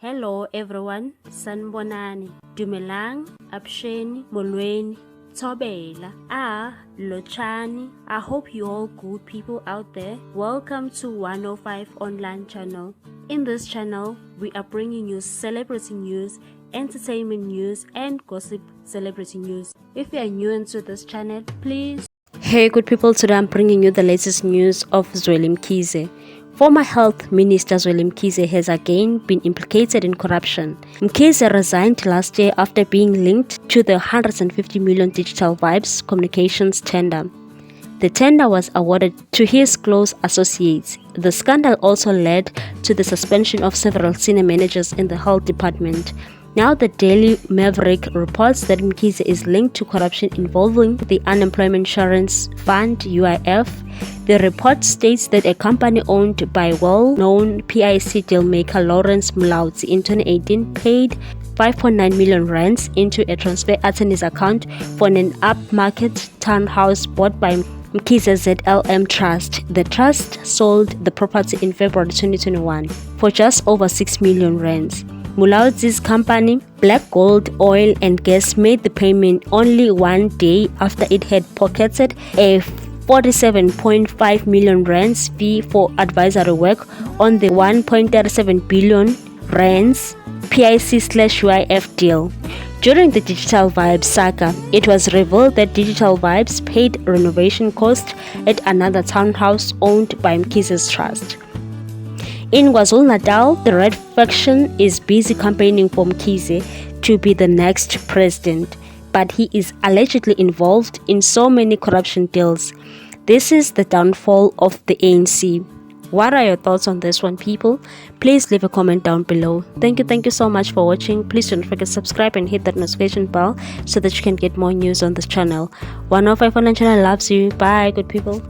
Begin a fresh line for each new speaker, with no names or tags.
Hello everyone, sanibonani, dumelang, absheni, molweni, thobela, lochani. I hope you all good people out there. Welcome to 105 online channel. In this channel, we are bringing you celebrity news, entertainment news and gossip celebrity news. If you are new into this channel, please. Hey good people, today I'm bringing you the latest news of Zweli Mkhize. Former Health Minister Zweli Mkhize has again been implicated in corruption. Mkhize resigned last year after being linked to the 150 million Digital Vibes communications tender. The tender was awarded to his close associates. The scandal also led to the suspension of several senior managers in the health department. Now the Daily Maverick reports that Mkhize is linked to corruption involving the Unemployment Insurance Fund (UIF). The report states that a company owned by well-known PIC dealmaker Lawrence Mulaudzi in 2018 paid 5.9 million rands into a transfer attorney's account for an upmarket townhouse bought by Mkhize's ZLM Trust. The trust sold the property in February 2021 for just over 6 million rands. Mulaudzi's company, Black Gold Oil and Gas, made the payment only one day after it had pocketed a 47.5 million rands fee for advisory work on the 1.37 billion rands PIC/UIF deal. During the Digital Vibes saga, it was revealed that Digital Vibes paid renovation costs at another townhouse owned by Mkhize's trust. In KwaZulu-Natal, the RET faction is busy campaigning for Mkhize to be the next president, but he is allegedly involved in so many corruption deals. This is the downfall of the ANC. What are your thoughts on this one, people? Please leave a comment down below. Thank you so much for watching. Please don't forget to subscribe and hit that notification bell so that you can get more news on this channel. 105 Online channel loves you. Bye, good people.